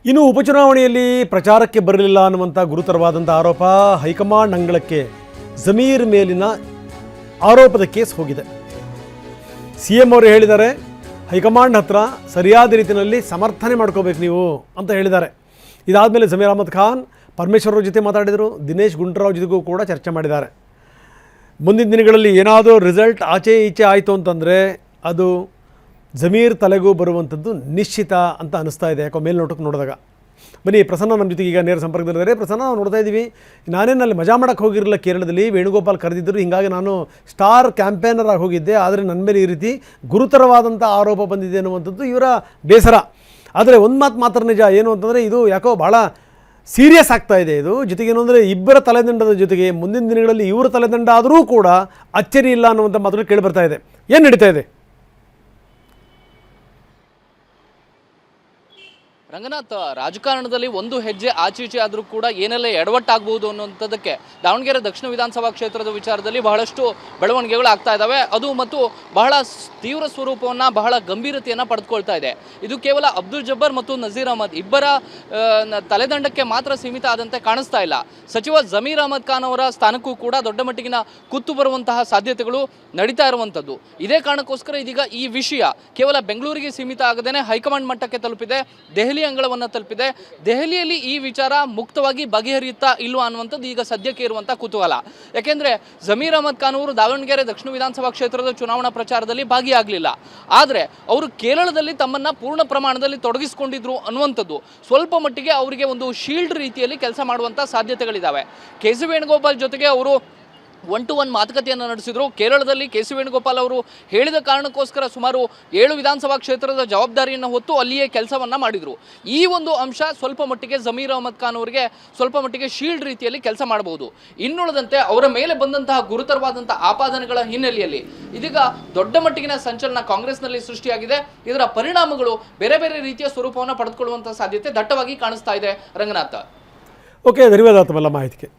ಇನ್ನು ಉಪಚುನಾವಣೆಯಲ್ಲಿ ಪ್ರಚಾರಕ್ಕೆ ಬರಲಿಲ್ಲ ಅನ್ನುವಂಥ ಗುರುತರವಾದಂಥ ಆರೋಪ ಹೈಕಮಾಂಡ್ ಅಂಗಳಕ್ಕೆ ಜಮೀರ್ ಮೇಲಿನ ಆರೋಪದ ಕೇಸ್ ಹೋಗಿದೆ. CM ಅವರು ಹೇಳಿದ್ದಾರೆ, ಹೈಕಮಾಂಡ್ ಹತ್ರ ಸರಿಯಾದ ರೀತಿಯಲ್ಲಿ ಸಮರ್ಥನೆ ಮಾಡ್ಕೋಬೇಕು ನೀವು ಅಂತ ಹೇಳಿದ್ದಾರೆ. ಇದಾದಮೇಲೆ ಜಮೀರ್ ಅಹಮದ್ ಖಾನ್ ಪರಮೇಶ್ವರ್ ಜೊತೆ ಮಾತಾಡಿದರು, ದಿನೇಶ್ ಗುಂಡೂರಾವ್ ಜೊತೆಗೂ ಕೂಡ ಚರ್ಚೆ ಮಾಡಿದ್ದಾರೆ. ಮುಂದಿನ ದಿನಗಳಲ್ಲಿ ಏನಾದರೂ ರಿಸಲ್ಟ್ ಆಚೆ ಈಚೆ ಆಯಿತು ಅಂತಂದರೆ ಅದು ಜಮೀರ್ ತಲೆಗೂ ಬರುವಂಥದ್ದು ನಿಶ್ಚಿತ ಅಂತ ಅನಿಸ್ತಾ ಇದೆ, ಯಾಕೋ ಮೇಲ್ನೋಟಕ್ಕೆ ನೋಡಿದಾಗ. ಬನ್ನಿ, ಪ್ರಸನ್ನ ನಮ್ಮ ಜೊತೆಗೆ ಈಗ ನೇರ ಸಂಪರ್ಕದಲ್ಲಿದ್ದಾರೆ. ಪ್ರಸನ್ನ, ನಾವು ನೋಡ್ತಾ ಇದ್ದೀವಿ, ನಾನೇನಲ್ಲಿ ಮಜಾ ಮಾಡೋಕ್ಕೆ ಹೋಗಿರಲಿಲ್ಲ ಕೇರಳದಲ್ಲಿ, ವೇಣುಗೋಪಾಲ್ ಕರೆದಿದ್ದರು, ಹೀಗಾಗಿ ನಾನು ಸ್ಟಾರ್ ಕ್ಯಾಂಪೇನರ್ ಆಗಿ ಹೋಗಿದ್ದೆ. ಆದರೆ ನನ್ನ ಮೇಲೆ ಈ ರೀತಿ ಗುರುತರವಾದಂಥ ಆರೋಪ ಬಂದಿದೆ ಅನ್ನುವಂಥದ್ದು ಇವರ ಬೇಸರ. ಆದರೆ ಒಂದು ಮಾತು ಮಾತ್ರ ನಿಜ, ಏನು ಅಂತಂದರೆ ಇದು ಯಾಕೋ ಭಾಳ ಸೀರಿಯಸ್ ಆಗ್ತಾ ಇದೆ. ಇದು ಜೊತೆಗೇನು ಅಂದರೆ ಇಬ್ಬರ ತಲೆದಂಡದ ಜೊತೆಗೆ ಮುಂದಿನ ದಿನಗಳಲ್ಲಿ ಇವರ ತಲೆದಂಡ ಆದರೂ ಕೂಡ ಅಚ್ಚರಿ ಇಲ್ಲ ಅನ್ನುವಂಥ ಮಾತುಗಳು ಕೇಳಿ ಬರ್ತಾ ಇದೆ. ಏನು ನಡೀತಾ ಇದೆ? ರಂಗನಾಥ್, ರಾಜಕಾರಣದಲ್ಲಿ ಒಂದು ಹೆಜ್ಜೆ ಆಚೀಚೆ ಆದರೂ ಕೂಡ ಏನೆಲ್ಲ ಎಡವಟ್ಟಾಗಬಹುದು ಅನ್ನೋಂಥದ್ದಕ್ಕೆ ದಾವಣಗೆರೆ ದಕ್ಷಿಣ ವಿಧಾನಸಭಾ ಕ್ಷೇತ್ರದ ವಿಚಾರದಲ್ಲಿ ಬಹಳಷ್ಟು ಬೆಳವಣಿಗೆಗಳು ಆಗ್ತಾ ಇದ್ದಾವೆ. ಅದು ಮತ್ತು ಬಹಳ ತೀವ್ರ ಸ್ವರೂಪವನ್ನು, ಬಹಳ ಗಂಭೀರತೆಯನ್ನು ಪಡೆದುಕೊಳ್ತಾ ಇದೆ. ಇದು ಕೇವಲ ಅಬ್ದುಲ್ ಜಬ್ಬಾರ್ ಮತ್ತು ನಜೀರ್ ಅಹಮದ್ ಇಬ್ಬರ ತಲೆದಂಡಕ್ಕೆ ಮಾತ್ರ ಸೀಮಿತ ಆದಂತೆ ಕಾಣಿಸ್ತಾ ಇಲ್ಲ. ಸಚಿವ ಜಮೀರ್ ಅಹಮದ್ ಖಾನ್ ಅವರ ಸ್ಥಾನಕ್ಕೂ ಕೂಡ ದೊಡ್ಡ ಮಟ್ಟಿಗಿನ ಕುತ್ತು ಬರುವಂತಹ ಸಾಧ್ಯತೆಗಳು ನಡೀತಾ ಇರುವಂಥದ್ದು. ಇದೇ ಕಾರಣಕ್ಕೋಸ್ಕರ ಇದೀಗ ಈ ವಿಷಯ ಕೇವಲ ಬೆಂಗಳೂರಿಗೆ ಸೀಮಿತ ಆಗದೇನೆ ಹೈಕಮಾಂಡ್ ಮಟ್ಟಕ್ಕೆ ತಲುಪಿದೆ, ದೆಹಲಿ ಅಂಗಳವನ್ನು ತಲುಪಿದೆ. ದೆಹಲಿಯಲ್ಲಿ ಈ ವಿಚಾರ ಮುಕ್ತವಾಗಿ ಬಗೆಹರಿಯುತ್ತಾ ಇಲ್ವಾ ಅನ್ನುವಂಥದ್ದು ಈಗ ಸದ್ಯಕ್ಕೆ ಇರುವಂಥ ಕುತೂಹಲ. ಯಾಕೆಂದರೆ ಜಮೀರ್ ಅಹಮದ್ ಖಾನ್ ಅವರು ದಾವಣಗೆರೆ ದಕ್ಷಿಣ ವಿಧಾನಸಭಾ ಕ್ಷೇತ್ರದ ಚುನಾವಣಾ ಪ್ರಚಾರದಲ್ಲಿ ಭಾಗಿಯಾಗಲಿಲ್ಲ. ಆದರೆ ಅವರು ಕೇರಳದಲ್ಲಿ ತಮ್ಮನ್ನು ಪೂರ್ಣ ಪ್ರಮಾಣದಲ್ಲಿ ತೊಡಗಿಸಿಕೊಂಡಿದ್ರು ಅನ್ನುವಂಥದ್ದು ಸ್ವಲ್ಪ ಮಟ್ಟಿಗೆ ಅವರಿಗೆ ಒಂದು ಶೀಲ್ಡ್ ರೀತಿಯಲ್ಲಿ ಕೆಲಸ ಮಾಡುವಂಥ ಸಾಧ್ಯತೆಗಳಿದ್ದಾವೆ. KC ವೇಣುಗೋಪಾಲ್ ಜೊತೆಗೆ ಅವರು 1-to-1 ಮಾತುಕತೆಯನ್ನು ನಡೆಸಿದರು. ಕೇರಳದಲ್ಲಿ KC ವೇಣುಗೋಪಾಲ್ ಅವರು ಹೇಳಿದ ಕಾರಣಕ್ಕೋಸ್ಕರ ಸುಮಾರು 7 ವಿಧಾನಸಭಾ ಕ್ಷೇತ್ರದ ಜವಾಬ್ದಾರಿಯನ್ನು ಹೊತ್ತು ಅಲ್ಲಿಯೇ ಕೆಲಸವನ್ನು ಮಾಡಿದರು. ಈ ಒಂದು ಅಂಶ ಸ್ವಲ್ಪ ಮಟ್ಟಿಗೆ ಜಮೀರ್ ಅಹಮದ್ ಖಾನ್ ಅವರಿಗೆ ಸ್ವಲ್ಪ ಮಟ್ಟಿಗೆ ಶೀಲ್ಡ್ ರೀತಿಯಲ್ಲಿ ಕೆಲಸ ಮಾಡಬಹುದು. ಇನ್ನುಳಿದಂತೆ ಅವರ ಮೇಲೆ ಬಂದಂತಹ ಗುರುತರವಾದಂತಹ ಆಪಾದನೆಗಳ ಹಿನ್ನೆಲೆಯಲ್ಲಿ ಇದೀಗ ದೊಡ್ಡ ಮಟ್ಟಿಗಿನ ಸಂಚಲನ ಕಾಂಗ್ರೆಸ್ನಲ್ಲಿ ಸೃಷ್ಟಿಯಾಗಿದೆ. ಇದರ ಪರಿಣಾಮಗಳು ಬೇರೆ ಬೇರೆ ರೀತಿಯ ಸ್ವರೂಪವನ್ನು ಪಡೆದುಕೊಳ್ಳುವಂತಹ ಸಾಧ್ಯತೆ ದಟ್ಟವಾಗಿ ಕಾಣಿಸ್ತಾ ಇದೆ. ರಂಗನಾಥ, ಓಕೆ, ಧನ್ಯವಾದ ತಮ್ಮೆಲ್ಲ ಮಾಹಿತಿಗೆ.